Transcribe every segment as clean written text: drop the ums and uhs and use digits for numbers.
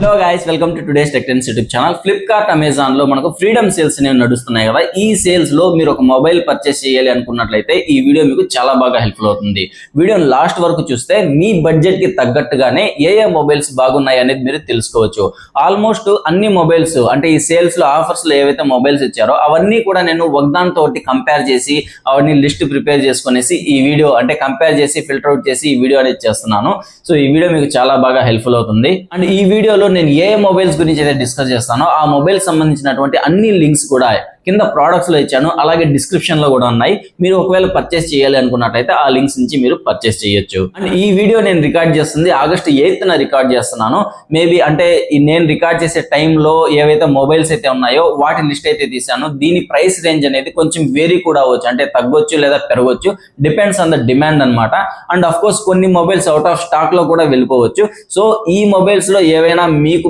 Hello guys, welcome to today's tech trends YouTube channel. Flipkart, Amazon లో మనకు freedom sales అనేవి నడుస్తున్నాయి కదా. ఈ సేల్స్ లో మీరు ఒక మొబైల్ పర్చేస్ చేయాలి అనుకున్నట్లయితే ఈ వీడియో మీకు చాలా బాగా హెల్ప్ఫుల్ అవుతుంది. వీడియోని లాస్ట్ వరకు చూస్తే మీ బడ్జెట్ కి తగ్గట్టుగానే ఏ మొబైల్స్ బాగున్నాయి అనేది మీరు తెలుసుకోవచ్చు. ఆల్మోస్ట్ అన్ని మొబైల్స్ అంటే ఈ సేల్స్ లో ఆఫర్స్ లో ఏవైతే మొబైల్స్ ఇచ్చారో అవన్నీ కూడా నేను ఒకదానితో కంపేర్ చేసి అవన్నీ లిస్ట్ ప్రిపేర్ చేసుకునేసి ఈ వీడియో అంటే కంపేర్ చేసి ఫిల్టర్ అవుట్ చేసి ఈ వీడియో అనేది చేస్తున్నాను. సో ఈ వీడియో మీకు చాలా బాగా హెల్ప్ఫుల్ అవుతుంది. అండ్ ఈ వీడియోలో నేను ఏ మొబైల్స్ గురించి అయితే డిస్కస్ చేస్తానో ఆ మొబైల్ సంబంధించినటువంటి అన్ని లింక్స్ కూడా కింద ప్రొడక్ట్స్ లో ఇచ్చాను, అలాగే డిస్క్రిప్షన్ లో కూడా ఉన్నాయి. మీరు ఒకవేళ పర్చేస్ చేయాలి అనుకున్నట్లయితే ఆ లింక్స్ నుంచి మీరు పర్చేస్ చేయొచ్చు. అండ్ ఈ వీడియో నేను రికార్డ్ చేస్తుంది August 8th రికార్డ్ చేస్తున్నాను. మేబీ అంటే నేను రికార్డ్ చేసే టైంలో ఏవైతే మొబైల్స్ అయితే ఉన్నాయో వాటి లిస్ట్ అయితే తీసాను. దీని ప్రైస్ రేంజ్ అనేది కొంచెం వేరీ కూడా అవ్వచ్చు, అంటే తగ్గొచ్చు లేదా పెరగొచ్చు, డిపెండ్స్ ఆన్ ద డిమాండ్ అనమాట. అండ్ అఫ్ కోర్స్ కొన్ని మొబైల్స్ అవుట్ ఆఫ్ స్టాక్ లో కూడా వెళ్ళిపోవచ్చు. సో ఈ మొబైల్స్ లో ఏవైనా మీకు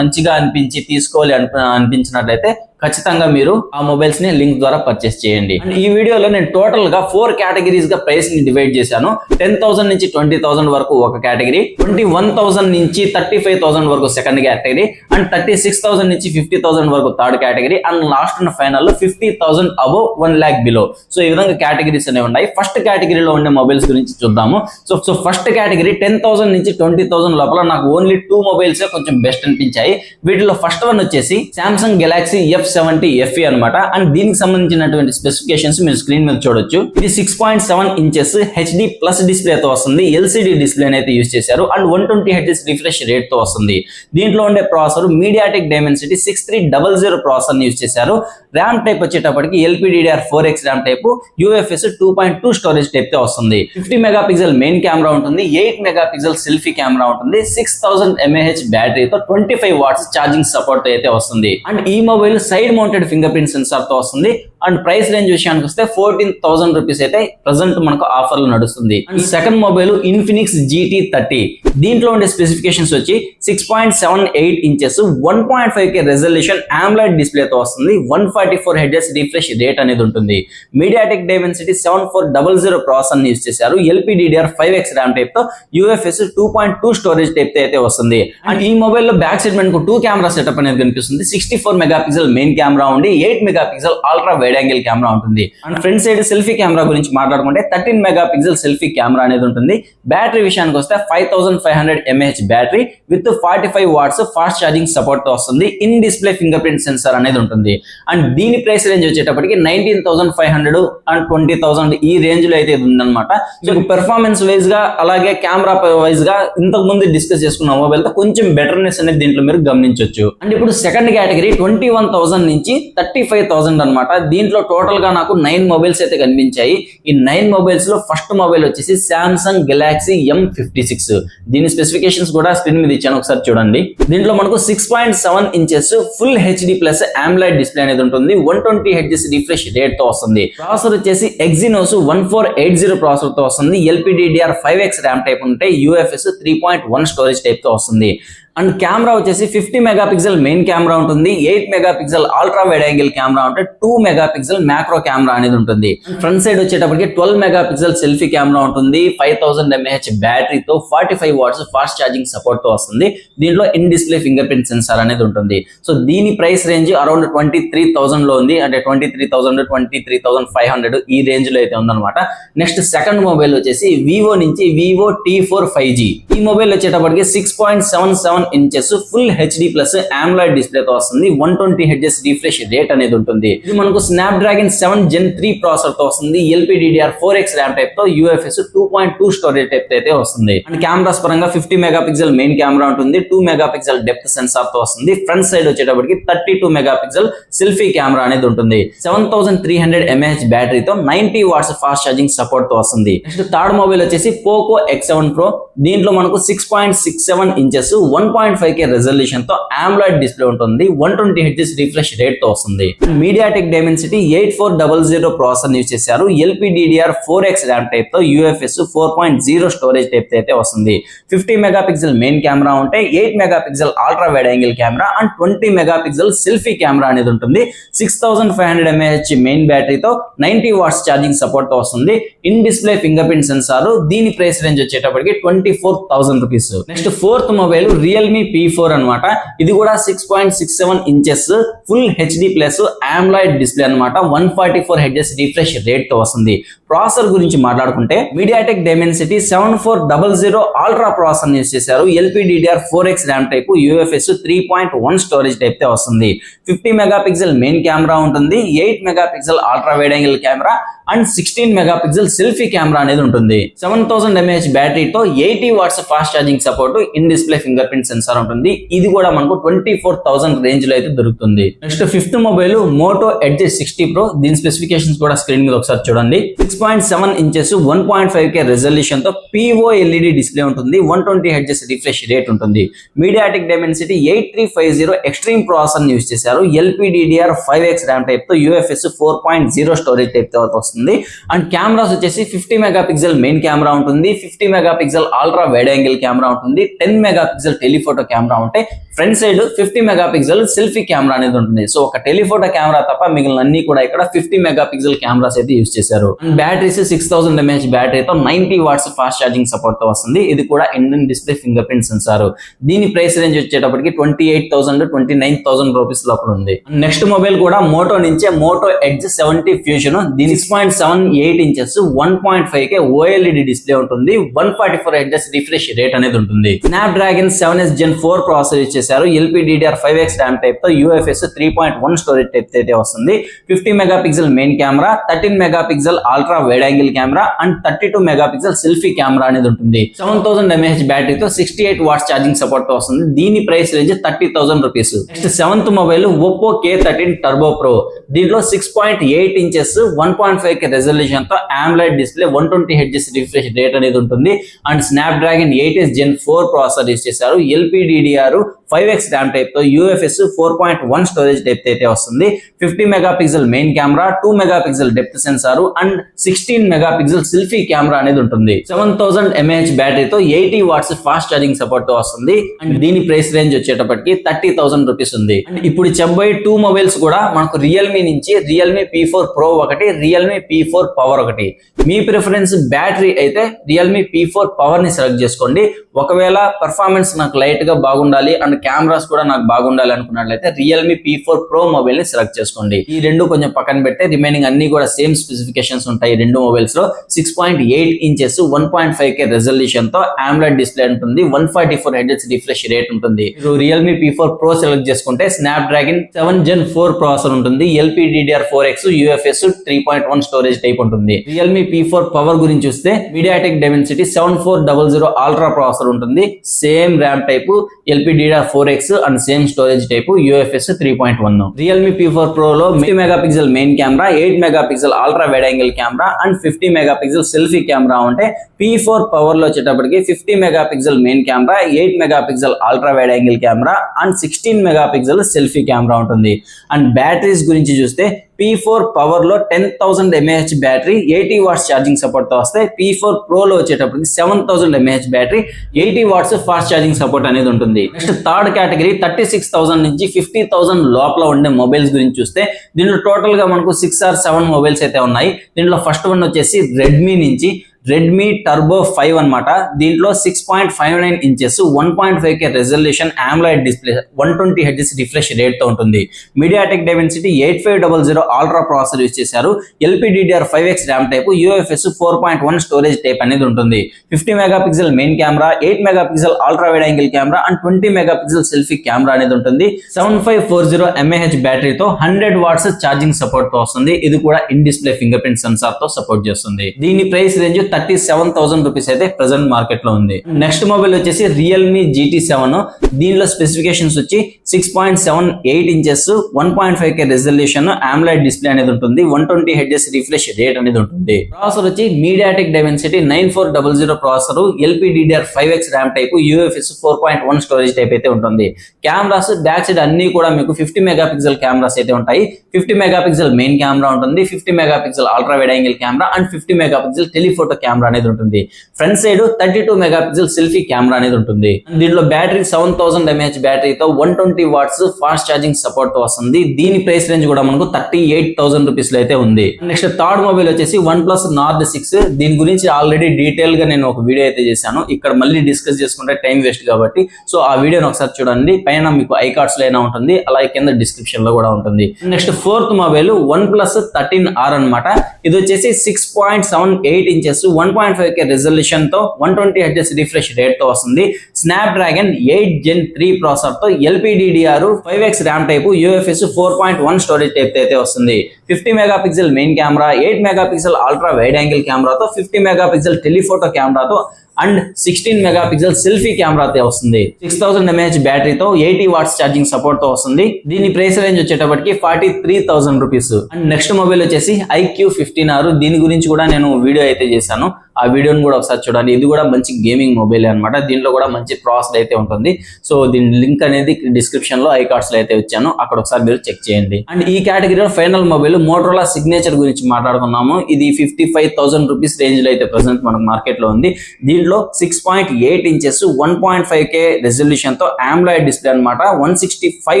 మంచిగా అనిపించి తీసుకోవాలి అనిపించినట్లయితే ఖచ్చితంగా మీరు ఆ మొబైల్స్ ని లింక్ ద్వారా పర్చేస్ చేయండి. అండ్ ఈ వీడియోలో నేను టోటల్ గా 4 కేటగిరీస్ గా ప్రైస్ ని డివైడ్ చేశాను. 10,000 నుంచి 20,000 వరకు ఒక కేటగిరీ, 21,000 నుంచి 35,000 వరకు సెకండ్ కేటగిరీ, అండ్ 36,000 నుంచి 50,000 వరకు third category, and last and final లో 50,000 అబోవ్ 1 lakh బిలో. సో ఈ విధంగా కేటగిరీస్ అనేవి ఉన్నాయి. ఫస్ట్ కేటగిరీలో ఉండే మొబైల్స్ గురించి చూద్దాము. సో ఫస్ట్ కేటగిరీ 10,000 నుంచి 20,000 లోపల నాకు ఓన్లీ 2 మొబైల్స్ కొంచెం బెస్ట్ అనిపించాయి. వీటిలో ఫస్ట్ వన్ వచ్చేసి Samsung Galaxy F70 FE అనమాట. అండ్ దీనికి సంబంధించినటువంటి స్పెసిఫికేషన్స్ మీరు స్క్రీన్ మీద చూడొచ్చు. ఇది 6.7 ఇంచెస్ HD ప్లస్ డిస్ప్లే తో వస్తుంది. LCD డిస్ప్లే అయితే యూజ్ చేశారు. అండ్ 120 Hz రిఫ్రెష్ రేట్ తో వస్తుంది. దీంట్లో ఉండే ప్రాసెసర్ MediaTek Dimensity 6300 ప్రాసెసర్ ని యూజ్ చేశారు. ర్యామ్ టైప్ వచ్చేటప్పటికి LPDDR4X RAM type, UFS 2.2 storage type తో వస్తుంది. 50 మెగాపిక్సెల్ మెయిన్ కెమెరా ఉంటుంది, 8 మెగాపిక్సెల్ సెల్ఫీ కెమెరా ఉంటుంది, 6000 mAh బ్యాటరీతో 25 వాట్స్ ఛార్జింగ్ సపోర్ట్ అయితే వస్తుంది. అండ్ ఈ mobile side mounted finger print censor తో వస్తుంది. అండ్ ప్రైస్ రేంజ్ విషయానికి వస్తే 14,000 రూపీస్ అయితే ప్రెసెంట్ మనకు ఆఫర్ లో నడుస్తుంది. And second mobile Infinix GT30. దీంట్లో ఉండే స్పెసిఫికేషన్స్ వచ్చి 6.78 inches 1.5K resolution AMOLED display తో వస్తుంది. 144 Hz రిఫ్రెష్ రేట్ అనేది ఉంటుంది. MediaTek Dimensity 7400 ప్రాసెసర్ ని యూజ్ చేశారు. LPDDR5X ర్యామ్ టైప్ తో, UFS 2.2 స్టోరేజ్ టైప్ తో అయితే వస్తుంది. అండ్ ఈ మొబైల్ లో బ్యాక్ సైడ్ మనకు 2 కెమెరా సెటప్ అనేది కనిపిస్తుంది. 64 మెగాపిక్సెల్ మెయిన్ కెమెరా ఉండి 8 megapixel ultra wide angle camera ఉంటుంది. And front side selfie camera గురించి మాట్లాడుకుంటే 13 మెగాపిక్సెల్ సెల్ఫీ కెమెరా అనేది ఉంటుంది. బ్యాటరీ విషయానికి వస్తే 5500 mAh battery with 45 watts fast charging support తో వస్తుంది. In display finger print sensor అనేది ఉంటుంది. అండ్ దీని ప్రైస్ రేంజ్ వచ్చేటప్పటికి 19,500 అండ్ 20,000 ఈ రేంజ్ లో అయితే ఉందన్నమాట. మీకు పెర్ఫార్మెన్స్ వైజ్ గా అలాగే కెమెరా వైజ్ గా ఇంతకు ముందు డిస్కస్ చేసుకున్న మొబైల్ తో కొంచెం బెటర్నెస్ అనేది దీంట్లో మీరు గమనించవచ్చు. అండ్ ఇప్పుడు సెకండ్ కేటగిరీ 21,000 నుంచి 35,000 అనమాట. దీంట్లో టోటల్ గా నాకు 9 మొబైల్స్ అయితే కనిపించాయి. ఈ 9 మొబైల్స్ లో ఫస్ట్ మొబైల్ వచ్చేసి Samsung Galaxy M56. దీని స్పెసిఫికేషన్స్ కూడా స్క్రీన్ మీద ఇచ్చాను, ఒకసారి చూడండి. దీంట్లో మనకు 6.7 inches full HD plus AMOLED display అనేది ఉంటుంది. 120 Hz రిఫ్రెష్ రేట్ తో వస్తుంది. ప్రాసెసర్ వచ్చేసి Exynos 1480 ప్రాసెసర్ తో వస్తుంది. LPDDR5X ర్యామ్ టైప్ ఉంటే, UFS 3.1 స్టోరేజ్ టైప్ తో వస్తుంది. అండ్ కెమెరా వచ్చేసి 50 మెగాపిక్సెల్ మెయిన్ కెమెరా ఉంటుంది, 8 megapixel ultra wide angle camera ఉంటే, 2 మెగాపిక్సెల్ మ్యాక్రో కెమెరా అనేది ఉంటుంది. ఫ్రంట్ సైడ్ వచ్చేటప్పటికి 12 మెగాపిక్సెల్ సెల్ఫీ కెమెరా ఉంటుంది. 5000 mAh బ్యాటరీతో 45 వాట్స్ ఫాస్ట్ ఛార్జింగ్ సపోర్ట్ తో వస్తుంది. దీంట్లో in display finger print sensor అనేది ఉంటుంది. సో దీని ప్రైస్ రేంజ్ అరౌండ్ 23,000 లో ఉంది, అంటే 23,000 23,500 ఈ రేంజ్ లో అయితే ఉందన్నమాట. నెక్స్ట్ సెకండ్ మొబైల్ వచ్చేసి వివో నుంచి Vivo T4 5G. ఈ మొబైల్ వచ్చేటప్పటికి 6.77 inches full HD plus AMOLED display తో వస్తుంది. 120 Hz రిఫ్రెష్ రేట్ అనేది ఉంటుంది. ఇది మనకు Snapdragon 7 Gen 3 ప్రాసెసర్ తో వస్తుంది. LPDDR4X ర్యామ్ టైప్ తో, UFS 2.2 స్టోరేజ్ టైప్ తో అయితే వస్తుంది. అండ్ కెమెరాస్ పరంగా 50 మెగాపిక్సెల్ మెయిన్ కెమెరా ఉంటుంది, 2 మెగాపిక్సెల్ డెప్త్ సెన్సార్ తో వస్తుంది. ఫ్రంట్ సైడ్ వచ్చేటప్పటికి 32 మెగాపిక్సెల్ సెల్ఫీ కెమెరా అనేది ఉంటుంది. 7300 mAh బ్యాటరీతో 90 వాట్స్ ఫాస్ట్ ఛార్జింగ్ సపోర్ట్ తో వస్తుంది. నెక్స్ట్ థర్డ్ మొబైల్ వచ్చేసి Poco X7 Pro. దీంట్లో మనకు 6.67 ఇంచెస్ 1.5K రెజల్యూషన్ తో AMOLED డిస్ప్లే ఉంటుంది. 120 Hz రిఫ్రెష్ రేట్ తో వస్తుంది. MediaTek Dimensity 8400 ప్రాసెసర్ యూజ్ చేశారు. LPDDR4X ర్యామ్ టైప్ తో, UFS 4.0 స్టోరేజ్ టైప్ తో అయితే వస్తుంది. 50 మెగాపిక్సెల్ మెయిన్ కెమెరా ఉంటే, 8 megapixel ultra wide angle camera and 20 megapixel selfie camera అనేది ఉంటుంది. 6500 mAh మెయిన్ బ్యాటరీతో 90 వాట్స్ ఛార్జింగ్ సపోర్ట్ తో వస్తుంది. In display finger print sensor. దీని ప్రైస్ రేంజ్ వచ్చేటప్పటికి 24,000 rupees. Next fourth mobile Realme Realme P4 అన్నమాట. ఇది కూడా 6.67 inches full HD plus AMOLED display అన్నమాట. 144 హెర్ట్జ్ రిఫ్రెష్ రేట్ తో వస్తుంది. ప్రాసెసర్ గురించి మాట్లాడుకుంటే MediaTek Dimensity 7400 ultra processor use చేశారు. LPDDR4X RAM type, UFS 3.1 storage type తో వస్తుంది. 50 మెగాపిక్సెల్ మెయిన్ కెమెరా ఉంటుంది, 8 megapixel ultra wide angle camera and 16 megapixel selfie camera అనేది ఉంటుంది. 7000 mAh బ్యాటరీతో 80 watts fast charging support, in display finger print sensor ఉంటుంది. ఇది కూడా మనకు 24,000 రేంజ్ లో అయితే దొరుకుతుంది. Next fifth mobile Moto Edge 60 Pro. దీని స్పెసిఫికేషన్స్ కూడా స్క్రీన్ మీద ఒకసారి చూడండి. 6.7 ఇంచెస్ 1.5K రెజల్యూషన్ తో POLED డిస్ప్లే ఉంటుంది. 120 హెర్ట్జ్ రిఫ్రెష్ రేట్ ఉంటుంది. MediaTek Dimensity 8350 extreme processor use చేశారు. LPDDR5X ర్యామ్ టైప్ తో, UFS 4.0 స్టోరేజ్ టైప్ తో వస్తుంది. అండ్ కెమెరాస్ వచ్చేసి 50 మెగాపిక్సెల్ మెయిన్ కెమెరా ఉంటుంది, 50 megapixel ultra wide angle camera ఉంటుంది, 10 మెగాపిక్సెల్ టెలిఫోటో కెమెరా ఉంటాయి. Front side 50 megapixel selfie camera అనేది ఉంటుంది. సో ఒక టెలిఫోటో కెమెరా తప్ప మిగిలిన అన్ని కూడా ఇక్కడ 50 మెగాపిక్సెల్ కెమెరాస్ అయితే యూస్ చేశారు. అండ్ బ్యాటరీస్ 6000 mAh బ్యాటరీతో 90 వాట్స్ ఫాస్ట్ ఛార్జింగ్ సపోర్ట్ తో వస్తుంది. ఇది కూడా in display finger print sensor. దీని ప్రైస్ రేంజ్ వచ్చేటప్పటికి 28,000 to 29,000 రూపీస్ లోపల ఉంది. నెక్స్ట్ మొబైల్ కూడా మోటో నుంచే Moto Edge 70 Fusion. దీని 6.78 ఇంచెస్ 1.5K OLED డిస్ప్లే ఉంటుంది, 144 హెర్ట్జ్ రిఫ్రెష్ రేట్ అనేది ఉంటుంది. Snapdragon 7S Gen 4 processor use చేశారు. LPDDR5X ర్యామ్ టైప్ తో, UFS 3.1 స్టోరేజ్ టైప్ అయితే వస్తుంది. 50 megapixel main camera, 13 megapixel ultra wide angle camera and 32 megapixel selfie camera అనేది ఉంటుంది. 7000 mAh బ్యాటరీతో 68 వాట్స్ ఛార్జింగ్ సపోర్ట్ తో వస్తుంది. దీని price range 30,000 rupees. Next seventh mobile Oppo K13 Turbo Pro. దీంట్లో 6.8 inches 1.5K resolution తో AMOLED display, 120 hertz refresh rate అనేది ఉంటుంది. And Snapdragon 8S Gen 4 processor use చేశారు. LPDDR5X ర్యామ్ టైప్ తో, UFS 4.1 storage type అయితే వస్తుంది. 50 megapixel main camera, 2 megapixel depth sensor and 16 megapixel selfie camera అనేది ఉంటుంది. 7000 mAh బ్యాటరీతో 80 వాట్స్ ఫాస్ట్ ఛార్జింగ్ సపోర్ట్ తో వస్తుంది. అండ్ దీని ప్రైస్ రేంజ్ వచ్చేటప్పటికి 30,000 రూపీస్ ఉంది. అండ్ ఇప్పుడు చెప్పబోయే 2 మొబైల్స్ కూడా మనకు రియల్మీ నుంచి రియల్మీ P4 Pro ఒకటి, రియల్మీ P4 పవర్ ఒకటి. మీ ప్రిఫరెన్స్ బ్యాటరీ అయితే రియల్మీ P4 పవర్ ని సెలెక్ట్ చేసుకోండి. ఒకవేళ పర్ఫార్మెన్స్ నాకు లైట్ గా బాగుండాలి అండ్ కెమెరాస్ కూడా నాకు బాగుండాలి అనుకున్నట్లయితే రియల్మీ P4 Pro మొబైల్ ని సెలెక్ట్ చేసుకోండి. ఈ రెండు కొంచెం పక్కన పెడితే రిమైనింగ్ అన్ని కూడా సేమ్ స్పెసిఫికేషన్స్ ఉంటాయి. రెండు మొబైల్స్ లో 6.8 ఇంచెస్ 1.5K రెజల్యూషన్ తో AMOLED డిస్ప్లే ఉంటుంది, 144 హెర్ట్జ్ రిఫ్రెష్ రేట్ ఉంటుంది. మీరు రియల్మీ P4 Pro సెలెక్ట్ చేసుకుంటే స్నాప్డ్రాగన్ 7 Gen 4 ప్రాసెసర్ ఉంటుంది, LPDDR4X, UFS 3.1 స్టోరేజ్ టైప్ ఉంటుంది. రియల్మీ P4 పవర్ గురించి చూస్తే MediaTek Dimensity 7400 అల్ట్రా ప్రాసెసర్ ఉంటుంది, same RAM type, LPDDR4X and same storage type, UFS 3.1. Realme P4 Pro లో 50 megapixel main camera, 8 megapixel ultra wide angle camera and 50 megapixel selfie camera ఉంటే, P4 power లో వచ్చేటప్పటికి 50 megapixel main camera, 8 megapixel ultra wide angle camera and 16 megapixel selfie camera ఉంటుంది. And batteries గురించి చూస్తే P4 power లో 10,000 mAh battery, 80 watts charging support తో వస్తాయి. P4 Pro లో వచ్చేటప్పటికి 7000 mAh battery, 80 watts fast charging support అనేది ఉంటుంది. నెక్స్ట్ థర్డ్ కేటగిరీ 36,000 నుంచి 50,000 లోపల ఉండే మొబైల్స్ గురించి చూస్తే దీంట్లో టోటల్ గా మనకు 6 or 7 మొబైల్స్ అయితే ఉన్నాయి. దీంట్లో ఫస్ట్ వన్ వచ్చేసి రెడ్మీ నుంచి రెడ్మీ టర్బో 5 అన్నమాట. దీంట్లో 6.59 inches 1.5K resolution AMOLED display, 120 hertz refresh rate తో ఉంటుంది. MediaTek Dimensity 8500 ultra processor use చేశారు. LPDDR5X RAM type, UFS 4.1 storage type అనేది ఉంటుంది. 50 megapixel main camera, 8 megapixel ultra wide angle camera and 20 megapixel selfie camera అనేది ఉంటుంది. 7540 mAh బ్యాటరీతో 100 watts charging support తో వస్తుంది. ఇది కూడా in display finger print censor తో సపోర్ట్ చేస్తుంది. దీని ప్రైస్ రేంజ్ 37,000 రూపీస్ అయితే ప్రెసెంట్ మార్కెట్ లో ఉంది. నెక్స్ట్ మొబైల్ వచ్చేసి రియల్మీ GT7. దీనిలో స్పెసిఫికేషన్స్ వచ్చి 6.78 inches 1.5K resolution AMOLED display అనేది ఉంటుంది, 120 హెర్ట్జ్ రిఫ్రెష్ రేట్ అనేది ఉంటుంది. ప్రాసెసర్ వచ్చి MediaTek Dimensity 9400 processor, LPDDR5X RAM type, UFS 4.1 storage type అయితే ఉంటుంది. కెమెరాస్ బ్యాక్ సైడ్ అన్ని కూడా మీకు 50 మెగాపిక్సెల్ కెమెరాస్ అయితే ఉంటాయి. 50 మెగాపిక్సెల్ మెయిన్ కెమెరా ఉంటుంది, 50 megapixel ultra wide angle camera and 50 megapixel telephoto camera అనేది ఉంటుంది. Front side 32 megapixel selfie camera అనేది ఉంటుంది. దీంట్లో బ్యాటరీ 7000 mAh బ్యాటరీతో 120 వాట్స్ ఫాస్ట్ ఛార్జింగ్ సపోర్ట్ తో వస్తుంది. దీని ప్రైస్ రేంజ్ కూడా మనకు 38,000 రూపీస్ లో అయితే ఉంది. నెక్స్ట్ థర్డ్ మొబైల్ వచ్చేసి OnePlus Nord 6. దీని గురించి ఆల్రెడీ డీటెయిల్ గా నేను ఒక వీడియో అయితే చేశాను. ఇక్కడ మళ్ళీ డిస్కస్ చేసుకుంటే టైం వేస్ట్ కాబట్టి సో ఆ వీడియోని ఒకసారి చూడండి. పైన మీకు ఐ కార్డ్స్ లో అయినా ఉంటుంది, అలాగే కింద డిస్క్రిప్షన్ లో కూడా ఉంటుంది. Next fourth mobile OnePlus 13R అన్నమాట. ఇది వచ్చేసి 6.78 ఇంచెస్ 1.5K రెజల్యూషన్ తో 120 Hz రిఫ్రెష్ రేట్ తో వస్తుంది. స్నాప్డ్రాగన్ 8 Gen 3 ప్రాసెసర్ తో LPDDR 5X RAM type UFS 4.1 storage type అయితే వస్తుంది. 50 megapixel main camera, 8 megapixel ultra wide angle కెమెరాతో, 50 మెగాపిక్సెల్ టెలిఫోటో కెమెరాతో అండ్ 16 మెగాపిక్సెల్ సెల్ఫీ కెమెరాతో వస్తుంది. 6000 mAh బ్యాటరీతో 80 వాట్స్ ఛార్జింగ్ సపోర్ట్ తో వస్తుంది. దీని ప్రైస్ రేంజ్ వచ్చేటప్పటికి 43,000 రూపీస్. అండ్ నెక్స్ట్ మొబైల్ వచ్చేసి iQOO 15R. దీని గురించి కూడా నేను వీడియో అయితే చేశాను. ఆ వీడియోని కూడా ఒకసారి చూడండి. ఇది కూడా మంచి గేమింగ్ మొబైల్ అన్నమాట. దీంట్లో కూడా మంచి ప్రాసెసర్ అయితే ఉంటుంది. సో దీని లింక్ అనేది డిస్క్రిప్షన్ లో ఐ కార్డ్స్ లో అయితే వచ్చాను, అక్కడ ఒకసారి మీరు చెక్ చేయండి. అండ్ ఈ కేటగిరీలో ఫైనల్ మొబైల్ మోటరోలా సిగ్నేచర్ గురించి మాట్లాడుకున్నాము. ఇది 55,000 రూపీస్ రేంజ్ లో అయితే ప్రెసెంట్ మనకు మార్కెట్ లో ఉంది. దీంట్లో 6.8 ఇంచెస్ 1.5K రెజల్యూషన్ తో AMOLED డిస్ప్లే అన్నమాట. 165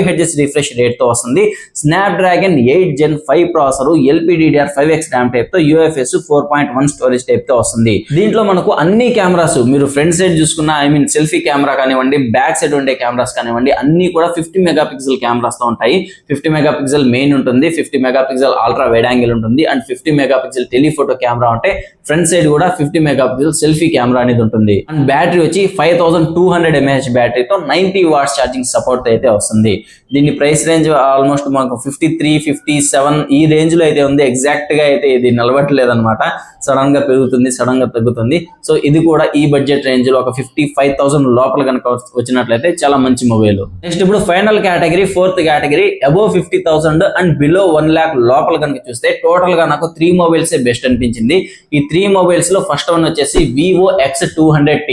Hz రిఫ్రెష్ రేట్ తో వస్తుంది. Snapdragon 8 Gen 5 processor, LPDDR 5X RAM type తో UFS 4.1 స్టోరేజ్ టైప్ తో వస్తుంది. దీంట్లో మనకు అన్ని కెమెరాస్ మీరు ఫ్రంట్ సైడ్ చూసుకున్న సెల్ఫీ కెమెరా కానివ్వండి, బ్యాక్ సైడ్ ఉండే కెమెరాస్ కానివ్వండి, అన్ని కూడా 50 మెగాపిక్సెల్ కెమెరాస్ తో ఉంటాయి. 50 మెగాపిక్సెల్ మెయిన్ ఉంటుంది, 50 మెగాపిక్సెల్ అల్ట్రా వైడ్ యాంగిల్ ఉంటుంది, అండ్ 50 మెగాపిక్సెల్ టెలిఫోటో కెమెరా ఉంటే ఫ్రంట్ సైడ్ కూడా 50 మెగాపిక్సెల్ సెల్ఫీ కెమెరా అనేది ఉంటుంది. అండ్ బ్యాటరీ వచ్చి 5200 mAh బ్యాటరీతో 90 వాట్స్ ఛార్జింగ్ సపోర్ట్ అయితే వస్తుంది. దీని ప్రైస్ రేంజ్ ఆల్మోస్ట్ మనకు 53, 57 ఈ రేంజ్ లో అయితే ఉంది. ఎగ్జాక్ట్ గా అయితే ఇది నిలబట్టలేదు అనమాట. సడన్ గా పెరుగుతుంది, సడన్ గా తగ్గుతుంది. సో ఇది కూడా ఈ బడ్జెట్ రేంజ్ లో ఒక 55,000 లోపల కనుక వచ్చినట్లయితే చాలా మంచి మొబైల్. నెక్స్ట్ ఇప్పుడు final category, fourth category above 50,000 and below 1 lakh లోపల కనుక చూస్తే టోటల్ గా నాకు 3 మొబైల్స్ బెస్ట్ అనిపించింది. ఈ 3 మొబైల్స్ లో ఫస్ట్ వన్ వచ్చేసి Vivo X200T.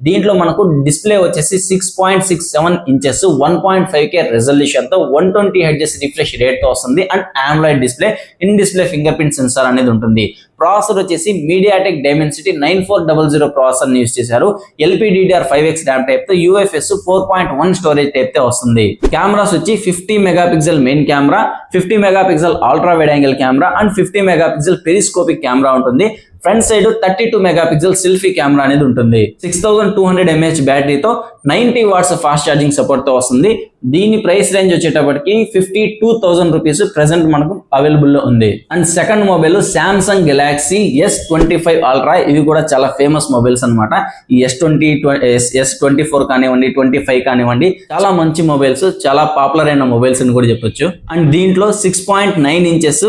దీంట్లో మనకు డిస్ప్లే వచ్చేసి 6.67 ఇంచెస్ 1.5K రెజల్యూషన్ తో 120 Hz రిఫ్రెష్ రేట్ తో వస్తుంది. And AMOLED display, in display finger print sensor అనేది ఉంటుంది. ప్రాసెసర్ వచ్చేసి MediaTek Dimensity 9400 ప్రాసెసర్ యూస్ చేశారు. LPDDR 5X ర్యామ్ టైప్ తో UFS 4.1 స్టోరేజ్ టైప్ తో వస్తుంది. కెమెరాస్ వచ్చి 50 megapixel main camera, 50 megapixel ultra wide angle camera and 50 megapixel periscopic camera ఉంటుంది. Front side 32 megapixel selfie camera అనేది ఉంటుంది. 6200 mAh బ్యాటరీతో 90 వాట్స్ ఫాస్ట్ ఛార్జింగ్ సపోర్ట్ తో వస్తుంది. దీని ప్రైస్ రేంజ్ వచ్చేటప్పటికి 52,000 రూపీస్ ప్రెసెంట్ మనకు అవైలబుల్ లో ఉంది. And second mobile Samsung Galaxy S25 Ultra. ఇవి కూడా చాలా ఫేమస్ మొబైల్స్ అన్నమాట. ఈ S24 కానివ్వండి, 25 కానివ్వండి, చాలా మంచి మొబైల్స్, చాలా పాపులర్ అయిన మొబైల్స్ అని కూడా చెప్పొచ్చు. అండ్ దీంట్లో 6.9 ఇంచెస్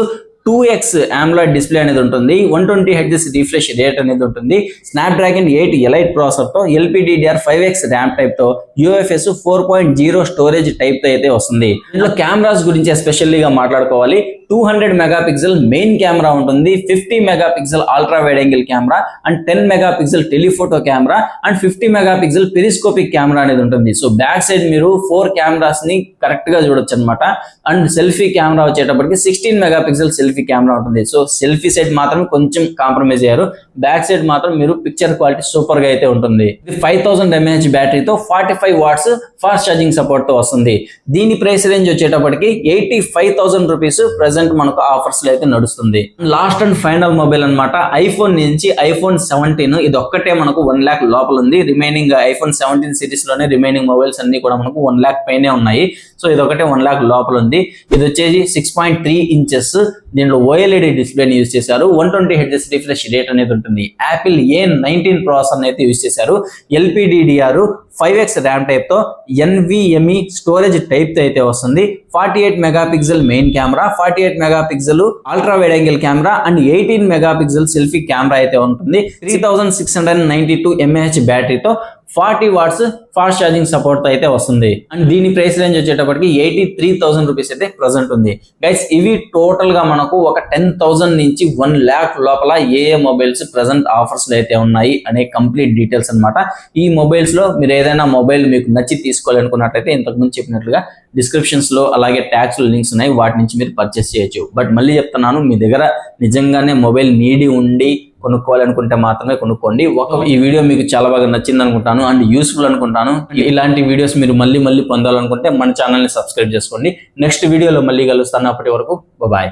2X AMOLED డిస్ప్లే అనేది ఉంటుంది. 120 Hz రిఫ్రెష్ రేట్ అనేది ఉంటుంది. స్నాప్డ్రాగన్ 8 Elite ప్రాసెసర్ తో LPDDR 5X ర్యామ్ టైప్ తో UFS 4.0 స్టోరేజ్ టైప్ తో అయితే వస్తుంది. ఇందులో కెమెరాస్ గురించి ఎస్పెషల్లీగా మాట్లాడుకోవాలి. 200 మెగాపిక్సెల్ మెయిన్ కెమెరా ఉంటుంది, 50 megapixel ultra wide angle camera and 10 megapixel telephoto camera and 50 megapixel periscopic camera అనేది ఉంటుంది. సో బ్యాక్ సైడ్ మీరు 4 కెమెరాస్ ని కరెక్ట్ గా చూడొచ్చు అనమాట. అండ్ సెల్ఫీ కెమెరా వచ్చేటప్పటికి 16 మెగాపిక్సెల్ సెల్ఫీ కెమెరా ఉంటుంది. సో సెల్ఫీ సైడ్ మాత్రం కొంచెం కాంప్రమైజ్ అయ్యారు, బ్యాక్ సైడ్ మాత్రం మీరు పిక్చర్ క్వాలిటీ సూపర్ గా అయితే ఉంటుంది. ఇది 5000 mAh బ్యాటరీతో 45 వాట్స్ ఫాస్ట్ ఛార్జింగ్ సపోర్ట్ తో వస్తుంది. దీని ప్రైస్ రేంజ్ వచ్చేటప్పటికి 85,000 రూపీస్ ప్రెసెంట్ మనకు ఆఫర్స్ లో అయితే నడుస్తుంది. లాస్ట్ అండ్ ఫైనల్ మొబైల్ అన్నమాట. ఐఫోన్ నుంచి iPhone 17. ఇది ఒక్కటే మనకు 1 lakh లోపల ఉంది. రిమైనింగ్ iPhone 17 సిరీస్ లోనే రిమైనింగ్ మొబైల్స్ అన్ని కూడా మనకు 1 lakh పైనే ఉన్నాయి. సో ఇది ఒకటే 1 lakh లోపల ఉంది. ఇది వచ్చేసి 6.3 ఇంచెస్. దీంట్లో OLED డిస్ప్లేని యూజ్ చేశారు. 120 Hz రిఫ్రెష్ రేట్ అనేది ఉంటుంది. Apple A19 ప్రాసెసర్ అయితే యూజ్ చేశారు. LPDDR 5X ర్యామ్ టైప్ తో NVMe స్టోరేజ్ టైప్ తో అయితే వస్తుంది. 48 megapixel main camera, 48 megapixel ultra wide angle camera and 18 megapixel selfie camera అయితే ఉంటుంది. 3692 mAh బ్యాటరీతో 40 వాట్స్ ఫాస్ట్ ఛార్జింగ్ సపోర్ట్ అయితే వస్తుంది. అండ్ దీని ప్రైస్ రేంజ్ వచ్చేటప్పటికి 83,000 రూపీస్ అయితే ప్రెసెంట్ ఉంది. గైస్ ఇవి టోటల్ గా మనకు ఒక 10,000 నుంచి 1 lakh లోపల ఏ మొబైల్స్ ప్రెసెంట్ ఆఫర్స్ లో అయితే ఉన్నాయి అనే కంప్లీట్ డీటెయిల్స్ అన్నమాట. ఈ మొబైల్స్ లో మీరు ఏదైనా మొబైల్ మీకు నచ్చి తీసుకోవాలనుకున్నట్లయితే ఇంతకు ముందు చెప్పినట్లుగా డిస్క్రిప్షన్స్ లో అలాగే ట్యాగ్స్ లో లింక్స్ ఉన్నాయి, వాటి నుంచి మీరు పర్చేస్ చేయొచ్చు. బట్ మళ్ళీ చెప్తున్నాను, మీ దగ్గర నిజంగానే మొబైల్ నీడి ఉండి కొనుక్కోవాలనుకుంటే మాత్రమే కొనుక్కోండి. ఈ వీడియో మీకు చాలా బాగా నచ్చింది అనుకుంటాను అండ్ యూస్ఫుల్ అనుకుంటాను. ఇలాంటి వీడియోస్ మీరు మళ్ళీ పొందాలనుకుంటే మన ఛానల్ ని సబ్స్క్రైబ్ చేసుకోండి. నెక్స్ట్ వీడియోలో మళ్ళీ కలుస్తాను. అప్పటి వరకు బాయ్.